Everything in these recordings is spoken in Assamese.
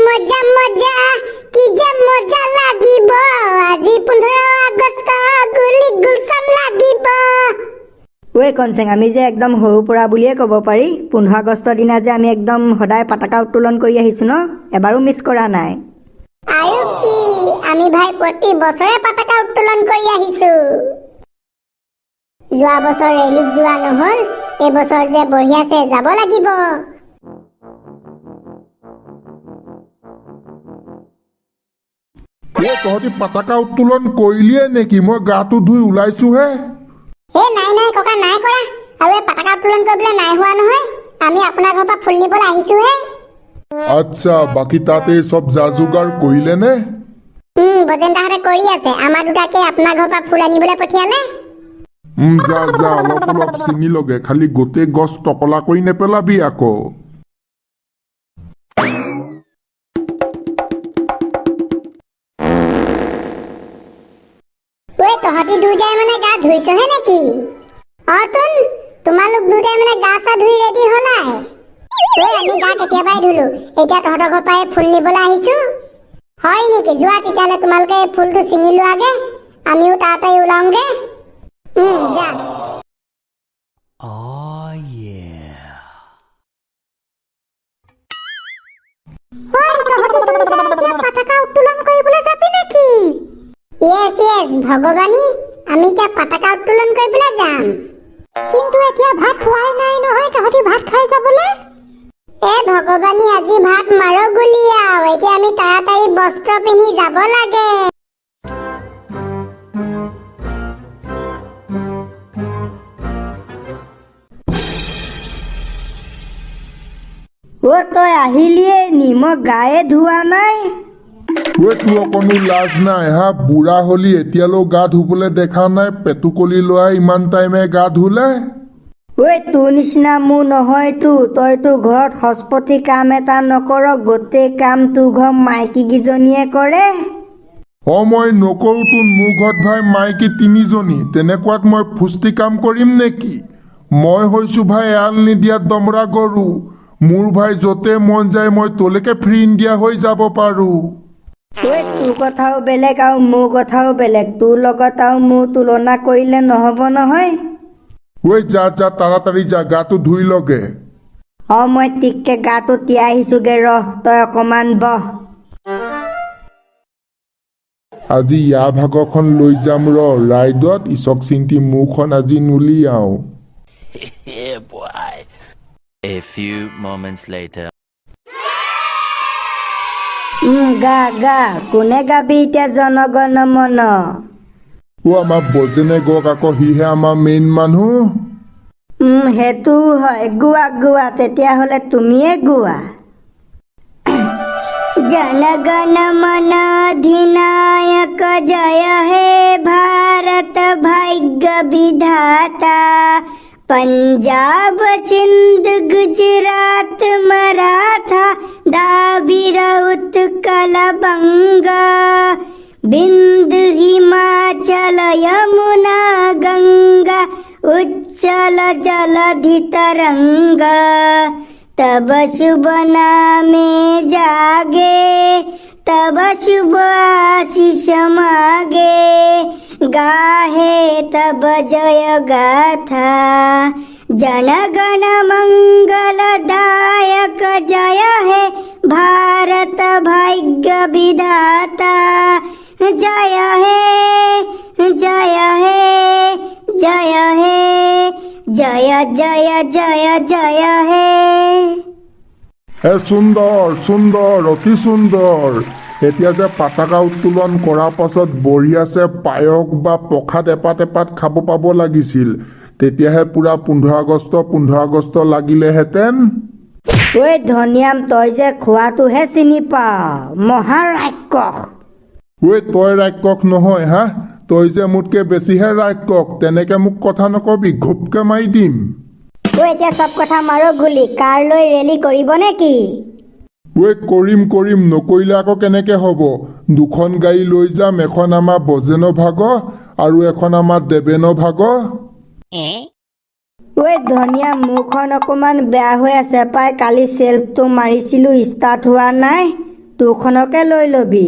মজা মজা কি যে মজা লাগিব আজি 15 আগষ্ট গুলি গুলছাম লাগিব। ঐ কনচেং, আমি যে একদম সৰু পৰা বুলিয়ে ক'ব পাৰি 15 আগষ্টৰ দিনা যে আমি একদম সদায় পতাকা উত্তোলন কৰি আহিছো ন, এবাৰো মিছ কৰা নাই। আৰু কি আমি ভাই প্ৰতি বছৰে পতাকা উত্তোলন কৰি আহিছো। যোৱা বছৰ ৰেলীত যোৱা নহল, এই বছৰ যে বঢ়িয়াছে যাব লাগিব। তহঁতি পতাকা উত্তোলন কৰিলিয়ে নেকি? মই গাটো ধুই ওলাইছোহে। নাই নাই ককা, নাই কৰা। আৰু এই পতাকা উত্তোলন কৰিবলৈ নাই হোৱা নহয়, আমি আপোনাৰ ঘৰৰ পৰা ফুল নিবলৈ আহিছোহে। আচ্ছা, বাকী তাতে চব যা যোগাৰ কৰিলে নে? বজেন্দাহঁতে কৰি আছে। আমাৰ দুটাকে আপোনাৰ ঘৰৰ পৰা ফুল আনিবলৈ পঠিয়ালে। যা যা, অলপ অলপ ছিঙি লগে, খালি গোটেই গছ টকলা কৰি নেপেলাবি আকৌ। তহঁতি দুইটাই মানে গা ধুইছহে নেকি? তোন তোমালোক দুইটাই মানে গা চা ধুই ৰেডি হলাই? আমি গা কেতিয়াবাই ধুলো, এতিয়া তহঁতৰ ঘৰৰ পৰাই ফুল নিবলৈ আহিছো। হয় নেকি? যোৱা তেতিয়াহ'লে তোমালোকে ফুলটো ছিঙি লোৱাগে, আমিও তাড়াতাড়ি ওলাওঁগে। যা। পতাকা উত্তোলন কৰিবলৈ যাবি নেকি? ইয়েছ ইয়েছ ভগৱানী, আমি এতিয়া পতাকা উত্তোলন কৰিবলৈ যাম। কিন্তু এতিয়া ভাত খোৱাই নাই নহয়, তহঁতি ভাত খাই যাবলৈ? ভগৱানী, আজি ভাত মাৰো গুলি আৰু এতিয়া আমি তাড়াতাড়ি বস্ত্ৰ পিন্ধি যাব লাগে। তই আহিলিয়ে নি? মই গায়ে ধোৱা নাই। তোৰ অকণো লাজ নাই হা? বুঢ়া হলি এতিয়ালৈ গা ধুবলৈ দেখা নাই? পেটুকলি লোৱা ইমান টাইমে গা ধুলে? তোৰ নিচিনা মোৰ নহয়তো। তইতো ঘৰত হস্পতি কাম এটা নকৰ, গোটেই কাম তোৰ ঘৰ মাইকীকেইজনীয়ে কৰে। মই নকৰোতো। মোৰ ঘৰত ভাই মাইকী 3জনী, তেনেকুৱাত মই ফুষ্টি কাম কৰিম নেকি? মই হৈছো ভাই এৰাল নিদিয়া দমৰা গৰু। মোৰ ভাই য'তে মন যায় মই তোলৈকে ফ্ৰী ইণ্ডিয়া হৈ যাব পাৰো। তোৰ কথাও বেলেগ আৰু মোৰ কথাও বেলেগ। তোৰ লগত আৰু মোৰ তুলনা কৰিলে নহ'ব নহয়। যা যা, তাড়াতাড়ি যা, গাটো ধুই লগে। মই টিককে গাটো তিয়াই আহিছোগে, ৰহ তই অকমান বহ। আজি ইয়াৰ ভাগৰখন লৈ যাম ৰাইডত। ইচক চিন্তি মোৰখন আজি নুলিয়াও। A few moments later. গা গা, কোনে গাবি এতিয়া জনগণ মন? আমাৰ বজেনে গওক আকৌ, সিহে আমাৰ মেইন মানুহ। সেইটো হয়, গোৱা গোৱা, তেতিয়াহ'লে তুমিয়ে গোৱা। জনগণ মন অধিনায়ক জয় হে ভাৰত ভাগ্য বিধাতা, पंजाब सिंध गुजरात मराठा दाबिर उत्कल बंगा, बिंद हिमाचल यमुना गंगा उच्चल जलधि तरंगा, तब शुभ नामे जागे तब शुभ आशीष मागे, गाहे तब जय गाथा, जनगण मंगलदायक जय हे भारत भाग्य विधाता, जय हे जय हे जय हे जय जय जय जय हे। সুন্দৰ সুন্দৰ, অতি সুন্দৰ। এতিয়া যে পতাকা উত্তোলন কৰাৰ পাছত বঢ়িয়াছে পায়স বা প্ৰসাদ এপাত এপাত খাব পাব লাগিছিল, তেতিয়াহে পুৰা 15 আগষ্ট লাগিলেহেঁতেন। ধনিয়াম, তই যে খোৱাটোহে চিনি পাৱ, মহাৰাক্ষস। তই ৰাক্ষস নহয় হা? তই যে মোতকে বেছিহে ৰাক্ষস। তেনেকে মোক কথা নকবি, ঘুপকে মাৰি দিম। এতিয়া চব কথা মাৰো গুলি। কাৰ লৈ ৰেলী কৰিব নেকি? কৰিম কৰিম, নকৰিলে আকৌ কেনেকে হ'ব? 2খন গাড়ী লৈ যাম, এখন আমাৰ বজেনৰ ভাগৰ আৰু এখন আমাৰ দেৱেনৰ ভাগৰ। ধনিয়া, মোৰখন অকমান বেয়া হৈ আছে পাই। কালি চেল্ফটো মাৰিছিলো, ষ্টাৰ্ট হোৱা নাই। তোৰখনকে লৈ ল'বি।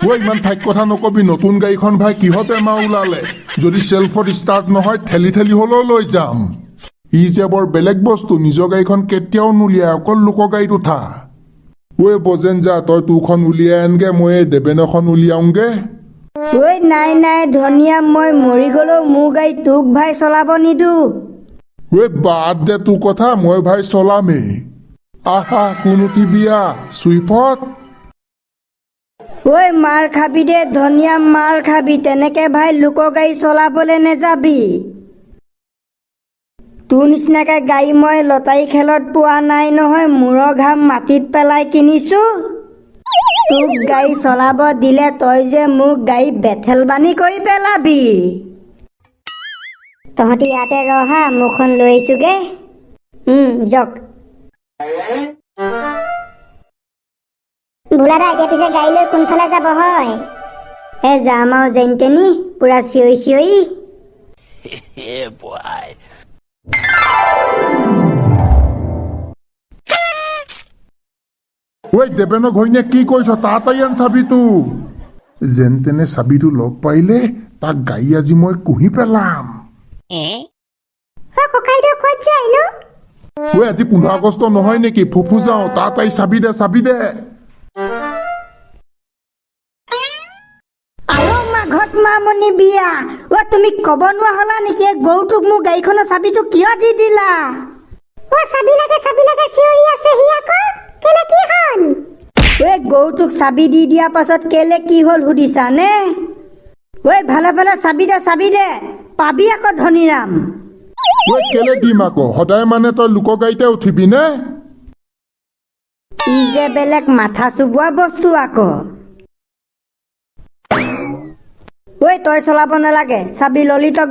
ঐ ইমান ঠাইত কথা নকবি, নতুন গাড়ীখন ভাই কিহত এমাহ ওলালে, যদি চেল্ফত ষ্টাৰ্ট নহয় ঠেলি ঠেলি হ'লেও লৈ যাম। ই যে বৰ বেলেগ বস্তু, নিজৰ গাড়ীখন কেতিয়াও নুলিয়াই, অকল লোকৰ গাড়ীত উঠা। ঐ বজেন যা, তই তোৰখন উলিয়াই আনগে, মই এই দেবেনখন উলিয়াওঁগে। ঐ নাই নাই ধনিয়া, মই মৰি গ'লেও মোৰ গাড়ী তোক ভাই চলাব নিদোঁ। ঐ বাদ দে তোৰ কথা, মই ভাই চলামেই। আহা কোন উঠিবি চুইপত। ঐ মাৰ খাবি দে ধনিয়া, মাৰ খাবি, তেনেকে ভাই লোকৰ গাড়ী চলাবলৈ নেযাবি। তোৰ নিচিনাকে গাড়ী মই লটাৰী খেলত পোৱা নাই নহয়, মূৰৰ ঘাম মাটিত পেলাই কিনিছো। তোক গাড়ী চলাব দিলে তই যে মোক গাড়ী বেথেল বানি কৰি পেলাবি। তহঁতি ইয়াতে ৰহা, মোৰখন লৈ আহিছোগে। যাওক ভোলাদা, এতিয়া পিছে গাড়ী লৈ কোনফালে যাব হয়? যাম আৰু যেনি তেনি পুৰা চিঞৰি চিঞৰি। Yeah, boy. ঐ দেবেনৰ ঘৈণীয়েক কি কৰিছ, তাড়াতাড়ি আন চাবিটো। যেন তেনে চাবিটো লগ পাইলে তাক গাড়ী আজি মই কুহি পেলাম। ককাইদেউ ক'ত যায় নো? ঐ আজি 15 আগষ্ট নহয় নেকি, ফুফু যাওঁ, তাড়াতাড়ি চাবি দে চাবি দে। আৰু মাঘত মামনি বিয়া। তুমি ক'ব নোৱাৰা হ'লা নেকি গৰুটোক মোৰ গাড়ীখনৰ চাবিটো কিয় দি দিলা? চাবি লাগে চিঞৰি আছে সি আকৌ। কেলে কি হ'ল? গৰুটোক চাবি দি দিয়াৰ পাছত কেলে কি হ'ল সুধিছানে? ভালে ভালে চাবি দে পাবি আকৌ ধনীৰাম। কেলে দিম আকৌ, সদায় মানে তই লোকৰ গাড়ীতে উঠিবি নে? ই যে বেলেগ মাথা চুবোৱা বস্তু আকৌ। তই চলাব নালাগে, চাবি ললিতক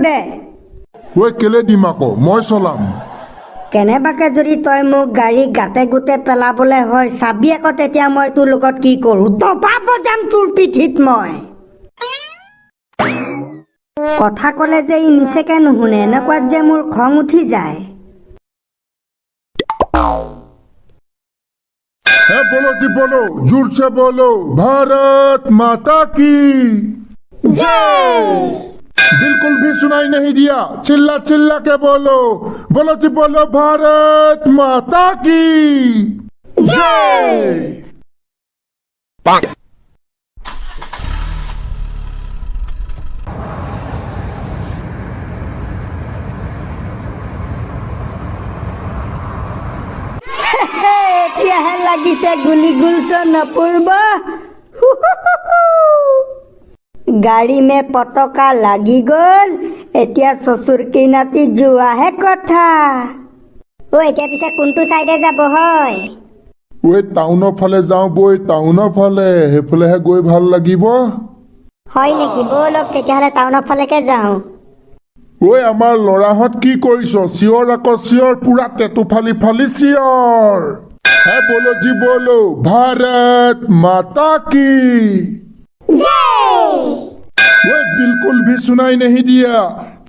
দে। কেলে দিম আকৌ, মই চলাম। কেনেবাকে যদি তই মোক গাড়ী গাতে গোটে পেলাবলৈ হয় চাবি আকৌ, তেতিয়া মই তোৰ লগত কি কৰোঁ, দবা বজাম তোৰ পিঠিত মই। কথা ক'লে যে ই নিচেকে নুশুনে, এনেকুৱাত যে মোৰ খং উঠি যায়। बोलो जी बोलो, जोर से बोलो, भारत माता की जय। बिल्कुल भी सुनाई नहीं दिया, चिल्ला चिल्ला के बोलो जी बोलो, भारत माता की जय। এতিয়াহে লাগিছে গুলি গুলছ নপৰিব। গাড়ী মে পতকা লাগি গ'ল, এতিয়া চচুৰ কিনাতি যোৱাহে কথা। এতিয়া পিছে কোনটো চাইডে যাব হয়? টাউনৰ ফালে যাওঁ বৈ, টাউনৰ ফালে, সেইফালেহে গৈ ভাল লাগিব। হয় নেকি? ব'লক তেতিয়াহ'লে টাউনৰ ফালেকে যাওঁ। আমাৰ ল'ৰাহঁত কি কৰিছ? চিঞৰ আকৌ চিঞৰ, পুৰা টেটু ফালি ফালি চিঞৰ। बोलो जी बोलो, भारत माता की जय। बिल्कुल भी सुनाई नहीं दिया,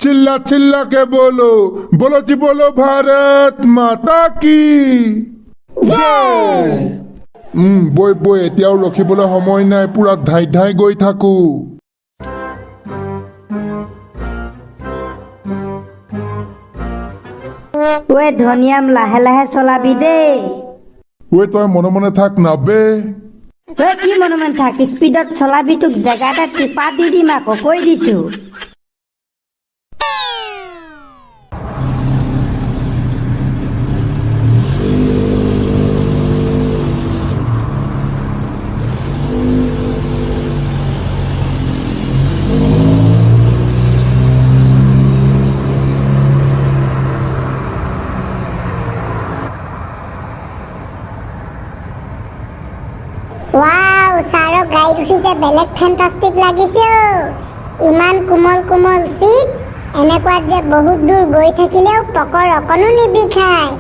चिल्ला चिल्ला के बोलो जी बोलो, भारत माता की जय। বৈ এতিয়াও ৰখিবলৈ সময় নাই, পুৰা ধাই ধাই গৈ থাকো। ধনিয়াম লাহে লাহে চলাবি দেই। তই মনে মনে থাক না বে। কি মনে মনে থাক, স্পীডত চলাবি, তোক জেগা এটা টিপা দি দিম আকৌ, কৈ দিছো। ৱাও, ছাৰক গাড়ীত উঠি যে বেলেগ ফেণ্টাষ্টিক লাগিছে। ইমান কোমল কোমল চিট, এনেকুৱাত যে বহুত দূৰ গৈ থাকিলেও পকৰ অকণো নিবিষায়।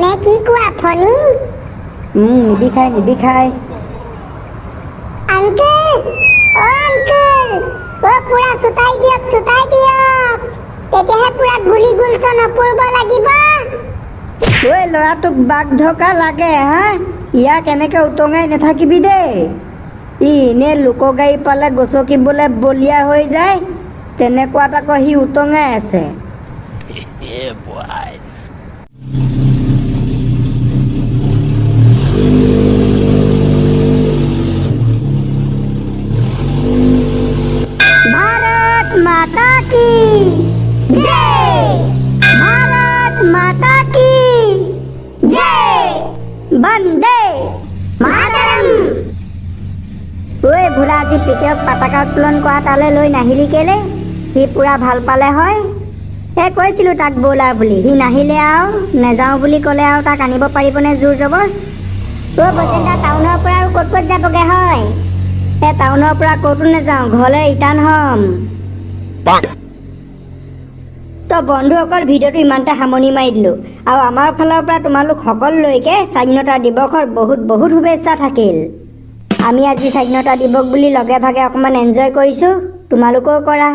নে কি কোৱা ফণি? নিবিষায়। আংকেল, আংকেল, পুৰা চুতাই দিয়ক। তেতিয়াহে পুৰা গুলি গুলছ নপৰিব লাগিব। ল'ৰাটোক বাঘ ধকা লাগে হা? ইয়াক এনেকে উটঙাই নাথাকিবি দেই। ই এনে লোকৰ গাড়ী পালে গচকিবলৈ বলিয়া হৈ যায়, তেনেকুৱাত আকৌ সি উটঙাই আছে। Yeah, boy. भारत माता की जय, भारत माता की जय, वंदे मातरम। ঐ ভোলা, আজি পিতেক পতাকা উত্তোলন কৰা তালৈ লৈ নাহিলি কেলে? সি পুৰা ভাল পালে হয়। কৈছিলোঁ তাক ব'লা বুলি, সি নাহিলে আৰু নেযাওঁ বুলি ক'লে আৰু তাক আনিব পাৰিবনে জোৰ জবজ? বজেন্দা টাউনৰ পৰা আৰু ক'ত ক'ত যাবগে হয়? টাউনৰ পৰা ক'তো নাযাওঁ, ঘৰলৈ ৰিটাৰ্ণ হ'ম। তো বন্ধুসকল, ভিডিঅ'টো ইমানতে সামৰণি মাৰি দিলোঁ। আৰু আমাৰ ফালৰ পৰা তোমালোক সকলোলৈকে স্বাধীনতা দিৱসৰ বহুত বহুত শুভেচ্ছা থাকিল। আমি আজি স্বাধীনতা দিৱস বুলি লগে ভাগে অকণমান এনজয় কৰিছোঁ, তোমালোকেও কৰা।